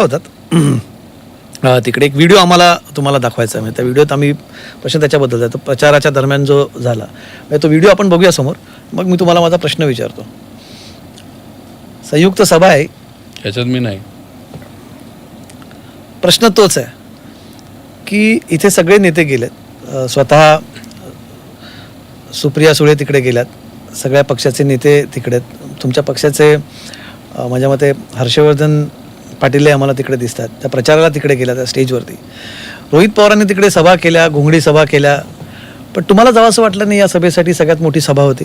होतात तिकडे एक व्हिडिओ आम्हाला तुम्हाला दाखवायचा आहे. त्या व्हिडिओत आम्ही प्रश्न त्याच्याबद्दल आहे, तो प्रचाराच्या दरम्यान जो झाला तो व्हिडिओ आपण बघूया समोर. मग मी तुम्हाला माझा प्रश्न विचारतो. संयुक्त सभा आहे याच्यात मी नाही. प्रश्न तोच आहे की इथे सगळे नेते गेलेत, स्वतः सुप्रिया सुळे तिकडे गेल्यात, सगळ्या पक्षाचे नेते तिकडे आहेत. तुमच्या पक्षाचे माझ्या मते हर्षवर्धन पाटील आम्हाला तिकडे दिसतात, त्या प्रचाराला तिकडे गेल्या त्या स्टेजवरती. रोहित पवारांनी तिकडे सभा केल्या, घोंगडी सभा केल्या, पण तुम्हाला जावं असं वाटलं नाही या सभेसाठी? सगळ्यात मोठी सभा होती.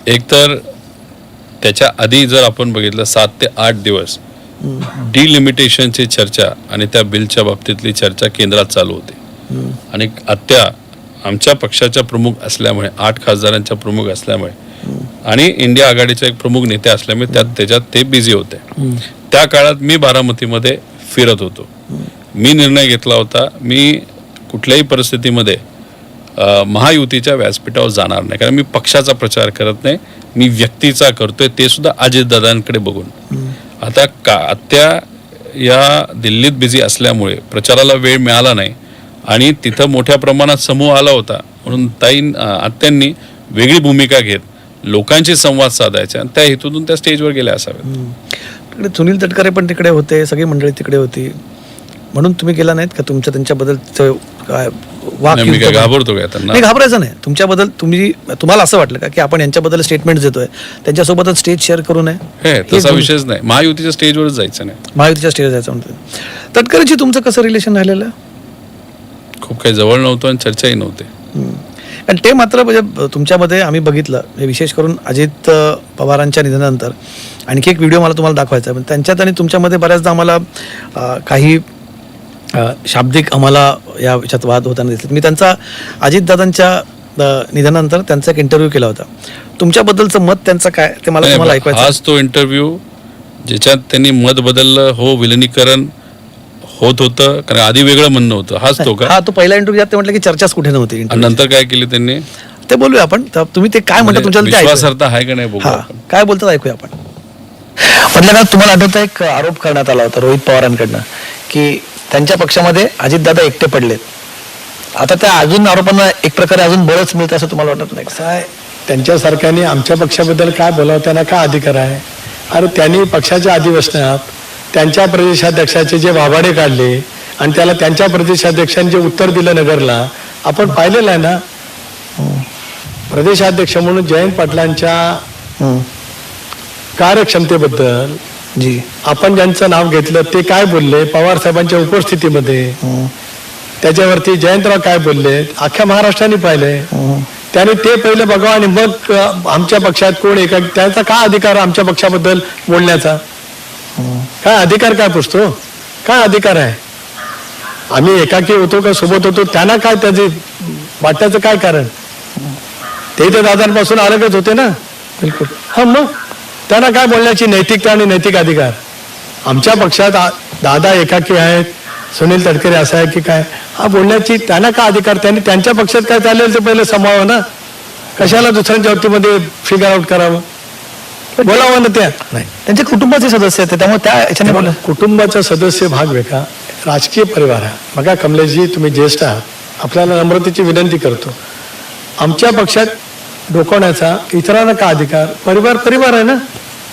एकतर त्याच्या आधी जर आपण बघितलं 7 ते 8 दिवस डिलिमिटेशनची चर्चा आणि त्या बिलच्या बाबतीतली चर्चा केंद्रात चालू होती. आणि आत्या आमच्या पक्षाच्या प्रमुख असल्यामुळे, 8 खासदारांच्या प्रमुख असल्यामुळे आणि इंडिया आघाडीचे एक प्रमुख नेते असल्यामुळे त्याच्यात ते बिझी होते. त्या काळात मी बारामतीमध्ये फिरत होतो. मी निर्णय घेतला होता, मी कुठल्याही परिस्थितीमध्ये महायुतीच्या व्यासपीठावर जाणार नाही, कारण मी पक्षाचा प्रचार करत नाही, मी व्यक्तीचा करतोय, ते सुद्धा अजितदादांकडे बघून. आता आत्या या दिल्लीत बिझी असल्यामुळे प्रचाराला वेळ मिळाला नाही आणि तिथं मोठ्या प्रमाणात समूह आला होता, म्हणून आत्यांनी वेगळी भूमिका घेत लोकांशी संवाद साधायचा आणि त्या हेतूतून त्या स्टेजवर गेल्या असाव्यात. तिकडे सुनील तटकरे पण तिकडे होते, सगळी मंडळी तिकडे होती, म्हणून तुम्ही गेला नाहीत का? त्यांच्याबद्दल काय मी काय घाबरतो काय त्यांना? नाही, घाबरायचं नाही. तुमच्याबद्दल तुम्हाला असं वाटलं का की आपण यांच्याबद्दल स्टेटमेंट देतोय, त्यांच्यासोबतच स्टेज शेअर करू नये? हे तसा विषयच नाही. महायुतीच्या स्टेजवरच जायचं नाही. महायुतीच्या स्टेज जायचं म्हणतो. तटकरेची तुमचं कसं रिलेशन राहिलेलं? खूप काही जवळ नव्हतं आणि चर्चाही नव्हती. आणि ते मात्र म्हणजे तुमच्यामध्ये आम्ही बघितलं, विशेष करून अजित पवारांच्या निधनानंतर आणखी एक व्हिडिओ मला तुम्हाला दाखवायचा आहे. त्यांच्यात आणि तुमच्यामध्ये बऱ्याचदा आम्हाला काही शाब्दिक आम्हाला या याच्यात वाद होताना दिसले. मी त्यांचा अजितदादांच्या निधनानंतर त्यांचा एक इंटरव्ह्यू केला होता. तुमच्याबद्दलचं मत त्यांचं काय ते मला तुम्हाला ऐकवायचं. हाच तो इंटरव्ह्यू ज्याच्यात त्यांनी मत बदललं, हो विलिनीकरण होत होतं, कारण आधी वेगळं म्हणणं होतं, हाच तो का? हा, तो पहिला इंटरव्ह्यू ते म्हटलं की चर्चाच कुठे नव्हती. नंतर काय केली त्यांनी ते बोलूया आपण. तुम्ही ते काय म्हणता, तुमच्या विश्वासार्हता आहे का नाही बघू. काय बोलतात ऐकूया आपण. म्हटलं ना, तुम्हाला आठवतं एक आरोप करण्यात आला होता रोहित पवारांकडनं की त्यांच्या पक्षामध्ये अजितदादा एकटे पडलेत. आता त्या अजून आरोपांना एक प्रकारे अजून बळच मिळतं असं तुम्हाला वाटत नाही? कसं आहे, त्यांच्यासारख्याने आमच्या पक्षाबद्दल काय बोलावं, त्यांना काय अधिकार आहे? अरे त्यांनी पक्षाच्या अधिवेशनात त्यांच्या प्रदेशाध्यक्षाचे जे वाभाडे काढले आणि त्याला त्यांच्या प्रदेशाध्यक्षांनी जे उत्तर दिलं नगरला, आपण पाहिलेलं आहे ना. प्रदेशाध्यक्ष म्हणून जयंत पाटलांच्या कार्यक्षमतेबद्दल जी आपण ज्यांचं नाव घेतलं ते काय बोलले पवार साहेबांच्या उपस्थितीमध्ये, त्याच्यावरती जयंतराव काय बोलले, अख्ख्या महाराष्ट्राने पाहिले. त्याने ते पहिले बघावं आणि मग आमच्या पक्षात कोण एका, त्यांचा काय अधिकार आमच्या पक्षाबद्दल बोलण्याचा? काय अधिकार, काय पुसतो, काय अधिकार आहे? आम्ही एकाकी होतो का सोबत होतो, त्यांना काय त्याचे वाटण्याचं काय कारण? ते तर दादांपासून अलगच होते ना. बिलकुल. हा, मग त्यांना काय बोलण्याची नैतिकता आणि नैतिक अधिकार? आमच्या पक्षात दादा एकाकी आहेत, सुनील तटकरे असं आहे की काय, हा बोलण्याची त्यांना काय अधिकार? त्यांनी त्यांच्या पक्षात काय चालेल ते पहिले समावं ना. कशाला दुसऱ्यांच्या बाबतीमध्ये फिगर आउट करावं? बोलावं ना. त्या नाही, त्यांच्या कुटुंबाचे सदस्य आहेत, त्यामुळे त्या याच्याने बोला. कुटुंबाचा सदस्य भाग वेगळा, राजकीय परिवार आहे. बघा कमलेशजी, तुम्ही ज्येष्ठ आहात, आपल्याला नम्रतेची विनंती करतो. आमच्या पक्षात डोकवण्याचा इतरांना का अधिकार? परिवार आहे ना.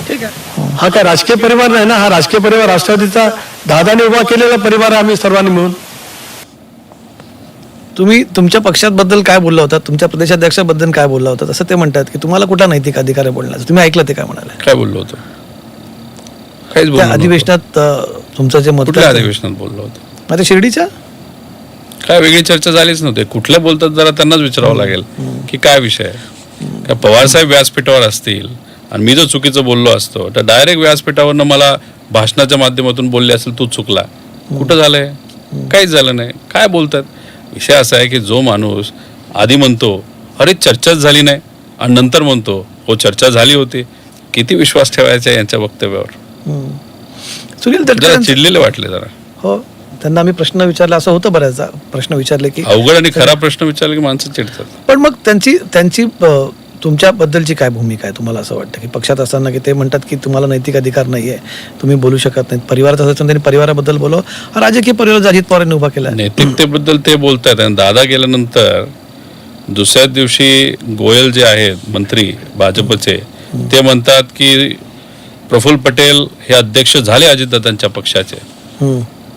ठीक आहे. हा काय राजकीय परिवार नाही ना. हा राजकीय परिवार राष्ट्रवादीचा दादाने उभा केलेला परिवार आहे, आम्ही सर्वांनी मिळून. तुम्ही तुमच्या पक्षाबद्दल काय बोलला होता, तुमच्या प्रदेशाध्यक्षाबद्दल काय बोलला होता, तसं ते म्हणतात की तुम्हाला कुठला नैतिक अधिकार आहे बोलण्याचा? तुम्ही ऐकलं ते काय म्हणाले? काय बोललो होतो? काहीच त्या बोललो अधिवेशनात तुमचं जे मत, कुठल्या अधिवेशनात बोललो होतो? आता शिर्डीच्या काय वेगळी चर्चा झालीच नव्हती. कुठल्या बोलतात जरा त्यांनाच विचारावं लागेल की काय विषय आहे. का पवारसाहेब व्यासपीठावर असतील आणि मी जर चुकीचं बोललो असतो तर डायरेक्ट व्यासपीठावरनं मला भाषणाच्या माध्यमातून बोलले असेल तू चुकला. कुठं झालंय? काहीच झालं नाही. काय बोलतात? विषय असा आहे की जो माणूस आधी म्हणतो अरे चर्चाच झाली नाही आणि नंतर म्हणतो हो चर्चा झाली होती, किती विश्वास ठेवायचा यांच्या वक्तव्यावर? सुनील तटकरे चिडलेले वाटले जरा. हो, त्यांना आम्ही प्रश्न विचारला, असं होतं बऱ्याचदा प्रश्न विचारले की अवघड आणि खरा प्रश्न विचारले की माणसं चिडतात. पण मग त्यांची तुमच्याबद्दलची काय भूमिका आहे? तुम्हाला असं वाटतं की पक्षात असताना की ते म्हणतात की तुम्हाला नैतिक अधिकार नाही आहे, तुम्ही बोलू शकत नाहीत, परिवारात असताना त्यांनी परिवाराबद्दल बोलावं, राजकीय परिवार अजित पवारांनी उभा केला. नैतिकतेबद्दल ते बोलतायत आणि दादा गेल्यानंतर दुसऱ्याच दिवशी गोयल जे आहेत मंत्री भाजपचे ते म्हणतात की प्रफुल्ल पटेल हे अध्यक्ष झाले अजितदादांच्या पक्षाचे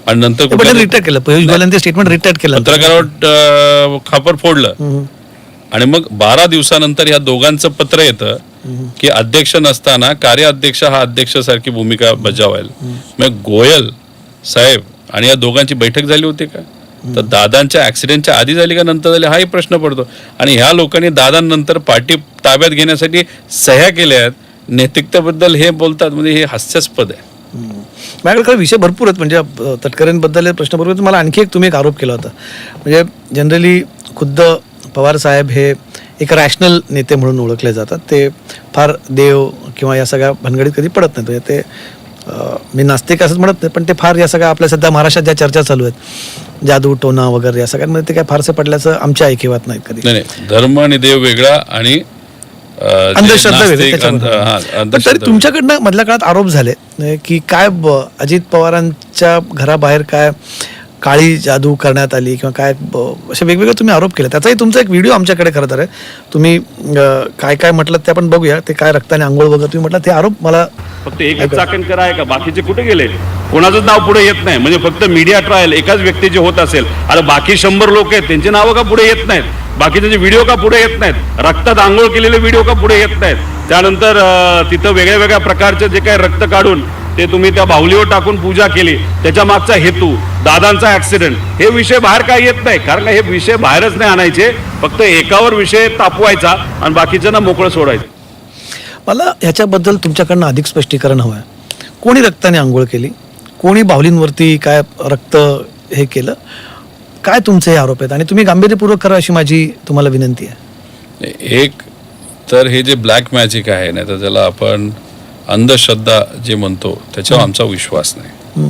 आणि नंतर पटेल रिटायर केलं, पियुष गोयल यांनी स्टेटमेंट रिटायर केलं, पत्रकारावर खापर फोडलं आणि मग 12 दिवसानंतर या दोघांचं पत्र येतं की अध्यक्ष नसताना कार्याध्यक्ष हा अध्यक्षासारखी भूमिका बजावायला. मग गोयल साहेब आणि या दोघांची बैठक झाली होती का? तर दादांच्या ऍक्सिडेंटच्या आधी झाली का नंतर झाली हाही प्रश्न पडतो. आणि ह्या लोकांनी दादांनंतर पार्टी ताब्यात घेण्यासाठी सह्या केल्या आहेत. नैतिकतेबद्दल हे बोलतात म्हणजे हे हास्यास्पद आहे. माझ्याकडे विषय भरपूर आहेत, म्हणजे तटकरेंबद्दल प्रश्न भरपूर आहेत. मला आणखी तुम्ही एक आरोप केला होता, म्हणजे जनरली खुद्द पवार साहेब हे एक रॅशनल नेते म्हणून ओळखले जातात, ते फार देव किंवा या सगळ्या भानगडीत कधी पडत नाहीत. म्हणजे ते मी नास्तिक असंच म्हणत नाही, पण ते फार या सगळ्या आपल्या सध्या महाराष्ट्रात ज्या चर्चा चालू आहेत जादू टोना वगैरे या सगळ्यांमध्ये ते काय फारसे पडल्याचं आमच्या ऐकिवात नाहीत कधी. नाही, धर्म आणि देव वेगळा आणि अंधश्रद्धा वेगळी. पण तरी तुमच्याकडनं मधल्या काळात आरोप झाले की काय अजित पवारांच्या घराबाहेर काय काळी जादू करण्यात आली किंवा काय असे वेगवेगळे तुम्ही आरोप केले. त्याचाही तुमचा एक व्हिडिओ आमच्याकडे खरं तर आहे. तुम्ही काय काय म्हटलं ते आपण बघूया. ते काय रक्ताने आंघोळ वगैरे तुम्ही म्हटलं ते आरोप मला फक्त एकच चाकणकर आहे का? बाकीचे कुठे गेले? कोणाचंच नाव पुढे येत नाही. म्हणजे फक्त मीडिया ट्रायल एकाच व्यक्तीचे होत असेल, अरे बाकी 100 लोक आहेत त्यांची नावं का पुढे येत नाहीत? बाकीचे व्हिडिओ का पुढे येत नाहीत? रक्तात आंघोळ केलेले व्हिडिओ का पुढे येत नाहीत? त्यानंतर तिथं वेगळ्या वेगळ्या प्रकारचे जे काही रक्त काढून ते तुम्ही त्या बाहुलीवर टाकून पूजा केली, त्याच्या मागचा हेतू, दादांचा ऍक्सिडेंट, हे विषय बाहेर काय येत नाही. कारण हे विषय बाहेरच नाही आणायचे, फक्त एकावर विषय तापवायचा आणि बाकीच्यांना मोकळं सोडायचं. मला ह्याच्याबद्दल तुमच्याकडनं अधिक स्पष्टीकरण हवं आहे. कोणी रक्ताने आंघोळ केली, कोणी बाहुलींवरती काय रक्त हे केलं, काय तुमचे हे आरोप आहेत आणि तुम्ही गांभीर्यपूर्वक करा अशी माझी तुम्हाला विनंती आहे. एक तर हे जे ब्लॅक मॅजिक आहे ना, तर त्याला आपण अंधश्रद्धा जे म्हणतो त्याच्यावर आमचा विश्वास नाही.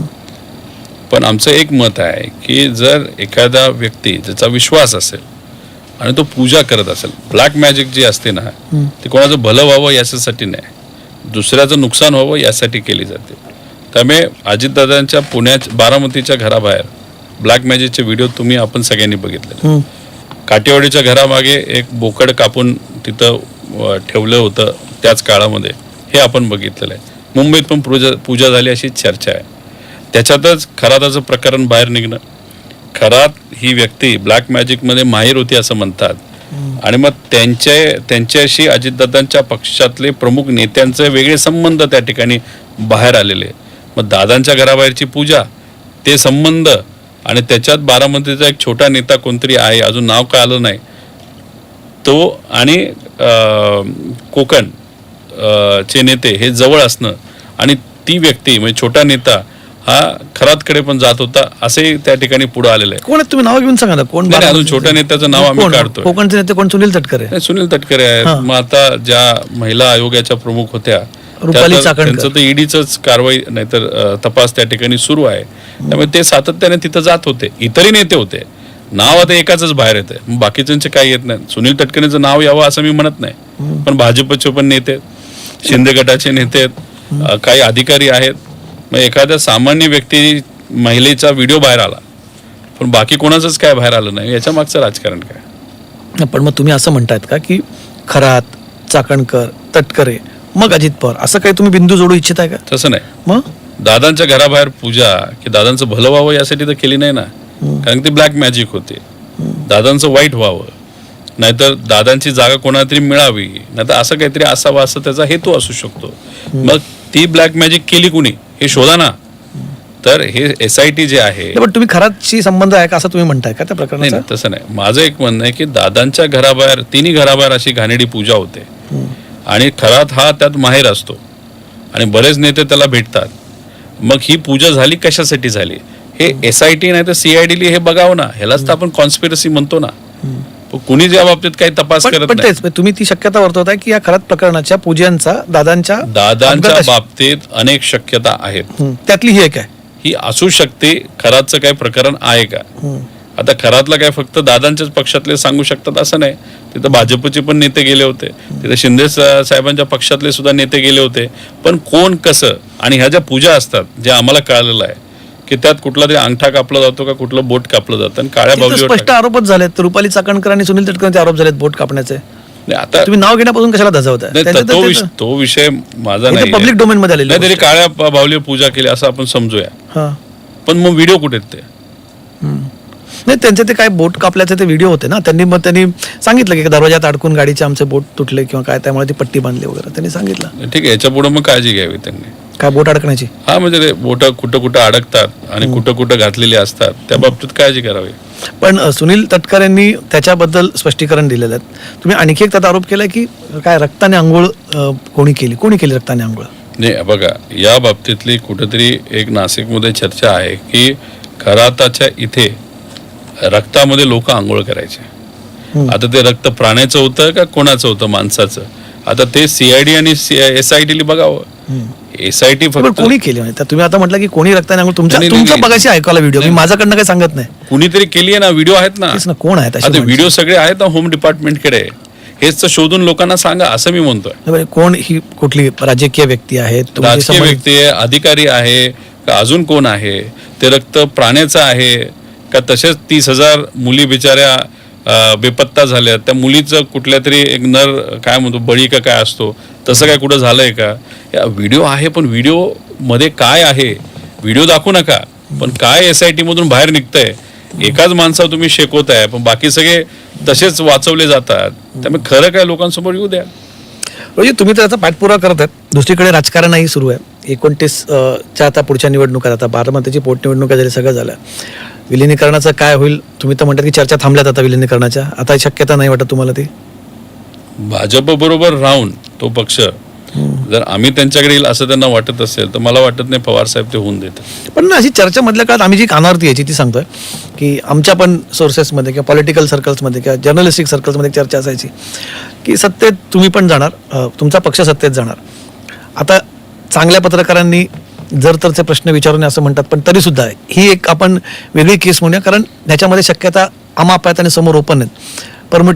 पण आमचं एक मत आहे की जर एखादा व्यक्ती ज्याचा विश्वास असेल आणि तो पूजा करत असेल, ब्लॅक मॅजिक जी असते ना ती कोणाचं भलं व्हावं याच्यासाठी नाही, दुसऱ्याचं नुकसान व्हावं यासाठी केली जाते. त्यामुळे अजितदादांच्या पुण्यात बारामतीच्या घराबाहेर ब्लॅक मॅजिकचे व्हिडिओ तुम्ही आपण सगळ्यांनी बघितले. काटेवाडीच्या घरामागे एक बोकड कापून तिथं ठेवलं होतं त्याच काळामध्ये, हे आपण बघितलेलं आहे. मुंबईत पण पूजा झाली अशी चर्चा आहे. त्याच्यातच खराताचं प्रकरण बाहेर निघणं, खरात ही व्यक्ती ब्लॅक मॅजिकमध्ये माहीर होती असं म्हणतात आणि मग त्यांच्याशी अजितदादांच्या पक्षातले प्रमुख नेत्यांचे वेगळे संबंध त्या ठिकाणी बाहेर आलेले. मग दादांच्या घराबाहेरची पूजा, ते संबंध आणि त्याच्यात बारामतीचा एक छोटा नेता कोणतरी आहे, अजून नाव काय आलं नाही, तो आणि कोकण चे नेते हे जवळ असणं आणि ती व्यक्ती म्हणजे छोटा नेता हा खरातकडे पण जात होता असे त्या ठिकाणी पुढे आलेलं आहे. कोण तुम्ही नाव घेऊन सांगा ना, कोण अजून छोट्या नेत्याचं नाव आम्ही काढतो. कोकणचे नेते कोण? सुनील तटकरे. सुनील तटकरे आहेत. मग आता ज्या महिला आयोगाच्या प्रमुख होत्या त्यांचं तर ईडीच कारवाई नाहीतर तपास त्या ठिकाणी सुरू आहे. त्यामुळे ते सातत्याने तिथं जात होते. इतरही नेते होते. नाव आता एकाच बाहेर येते, बाकीच्यांचे काही येत नाही. सुनील तटकरेंचं नाव यावं असं मी म्हणत नाही, पण भाजपचे पण नेते, शिंदे गटाचे नेते आहेत, काही अधिकारी आहेत. मग एखाद्या सामान्य व्यक्ती महिलेचा व्हिडिओ बाहेर आला पण बाकी कोणाचंच काय बाहेर आलं नाही, याच्या मागचं राजकारण काय? पण मग तुम्ही असं म्हणतायत का की खरात, चाकणकर, तटकरे मग अजित पवार असं काही तुम्ही बिंदू जोडू इच्छित आहे का? तसं नाही. मग दादांच्या घराबाहेर पूजा की दादांचं भलं व्हावं यासाठी तर केली नाही ना, कारण ती ब्लॅक मॅजिक होती. दादांचं वाईट व्हावं, नाहीतर दादांची जागा कोणाला तरी मिळावी, नाहीतर असं काहीतरी असावं असं त्याचा हेतू असू शकतो. मग ती ब्लॅक मॅजिक केली कुणी हे शोधा ना. तर हे SIT जे आहे, पण तुम्ही खरातशी संबंध आहे का असं तुम्ही म्हणताय का त्या प्रकरणात? नाही, तसं नाही. माझं एक म्हणणं आहे की दादांच्या घराबाहेर, तिन्ही घराबाहेर अशी घाणेरडी पूजा होते आणि खरात हा त्यात माहेर असतो आणि बरेच नेते त्याला भेटतात. मग ही पूजा झाली कशासाठी झाली हे SIT नाही तर CID हे बघावं ना. ह्यालाच तर आपण कॉन्स्पिरसी म्हणतो ना. कुणी या बाबतीत काही तपास करत नाही. तेच तुम्ही ती शक्यता वर्तवताय की या खरात प्रकरणाच्या पूजांचा दादांच्या बाबतीत अनेक शक्यता आहेत. त्यातली ही एक आहे. ही असू शकते. खरातचं काही प्रकरण आहे का? आता खरातला काय फक्त दादांच्याच पक्षातले सांगू शकतात असं नाही, तिथं भाजपचे पण नेते गेले होते, तिथे शिंदे साहेबांच्या पक्षातले सुद्धा नेते गेले होते. पण कोण कसं, आणि ह्या ज्या पूजा असतात जे आम्हाला कळालेलं आहे की त्यात कुठला तरी अंगठा कापला जातो का कुठलं बोट कापलं जातं आणि काळ्या तिथं बाहुलीवर स्पष्ट आरोपच झालेत. रुपाली चाकणकर आणि सुनील तटकरेंचे आरोप झालेत बोट कापण्याचे. नाही, आता तुम्ही नाव घेण्यापासून कशाला धजावताय? नाही, त्यांचं तो तर- विषय तो विषय माझा नाही पब्लिक डोमेन मध्ये आलेलं नाही तरी काळ्या बाहुलीवर पूजा केली असं आपण समजूया. हा. पण मग व्हिडिओ कुठे आहेत ते? नाही, त्यांचे ते काय बोट कापल्याचे ते व्हिडिओ होते ना. त्यांनी सांगितलं की दरवाजात अडकून गाडीचे आमचे बोट तुटले किंवा काय, त्यामुळे ती पट्टी बांधली वगैरे त्यांनी सांगितलं. ठीक आहे, याच्या पुढे मग काळजी घ्यावी त्यांनी. काय बोट अडकण्याची? हा, म्हणजे ते बोट कुठं कुठं अडकतात आणि कुठं कुठं घातलेली असतात, त्या बाबतीत काळजी करावी. पण सुनील तटकरेंनी त्याच्याबद्दल स्पष्टीकरण दिलेलं आहे. तुम्ही आणखी एक त्यात आरोप केलाय की काय रक्ताने आंघोळ कोणी केली रक्ताने आंघोळ? नाही, बघा, या बाबतीतली कुठेतरी एक नाशिकमध्ये चर्चा आहे की खराताच्या इथे रक्तामध्ये लोक आंघोळ करायचे. आता ते रक्त प्राण्याचं होतं का कोणाचं होतं, माणसाचं? आता ते CID आणि SIT बघावं. SIT पण फक्त कोणी केली म्हणजे तुम्ही आता म्हटलं की कोणी रक्ताने आंघोळ, नाही, तुमच्या नाही. बघायची ऐकायला व्हिडिओ, मी माझ्याकडनं काही सांगत नाही. कुणीतरी केली आहे ना, व्हिडिओ आहेत ना. तेच ना, कोण आहेत अशी आता माणसं? व्हिडिओ सगळे आहेत ना होम डिपार्टमेंटकडे. हेच तर शोधून लोकांना सांगा असं मी म्हणतोय. बरं, कोण ही कुठली राजकीय व्यक्ती आहे? तुमची राजकीय संबंधित- व्यक्ती आहे, अधिकारी आहे का अजून कोण आहे? ते रक्त प्राण्याचं आहे का तसेच 30,000 मुली बिचाऱ्या बेपत्ता झाल्या, त्या मुलीचं कुठल्या तरी एक नर काय म्हणतो बळी का काय असतो तसं काय कुठं झालंय का? या व्हिडिओ आहे, पण व्हिडिओ मध्ये काय आहे? व्हिडिओ दाखवू नका, पण काय SIT मधून बाहेर निघतंय? एकाच माणसावर तुम्ही शेकवताय पण बाकी सगळे तसेच वाचवले जातात. त्यामुळे खरं काय लोकांसमोर येऊ द्या. म्हणजे तुम्ही तर त्याचा पाठपुरावा करत आहेत. दुसरीकडे राजकारणही सुरू आहे. 29च्या आता पुढच्या निवडणुका, आता बारामतीची पोटनिवडणुका झाली, सगळं झालं. विलिनीकरणाचं काय होईल? तुम्ही तर म्हणतात की चर्चा थांबल्यात आता विलिनीकरणाच्या. आता शक्यता नाही वाटत तुम्हाला ती? भाजप बरोबर राहून तो पक्ष जर आम्ही त्यांच्याकडे येईल असं त्यांना वाटत असेल तर मला वाटत नाही पवार साहेब ते होऊन देतात. पण ना, अशी चर्चा मधल्या काळात आम्ही जी कानावरती यायची ती सांगतोय की आमच्या पण सोर्सेसमध्ये किंवा पॉलिटिकल सर्कल्समध्ये किंवा जर्नलिस्टिक सर्कल्समध्ये चर्चा असायची की सत्तेत तुम्ही पण जाणार, तुमचा पक्ष सत्तेत जाणार. आता चांगल्या पत्रकारांनी जर तरचे प्रश्न विचारून असं म्हणतात, पण तरी सुद्धा ही एक आपण वेगळी केस म्हणूया, कारण ह्याच्यामध्ये शक्यता अमाप आहेत आणि समोर ओपन आहेत. परमुटेशन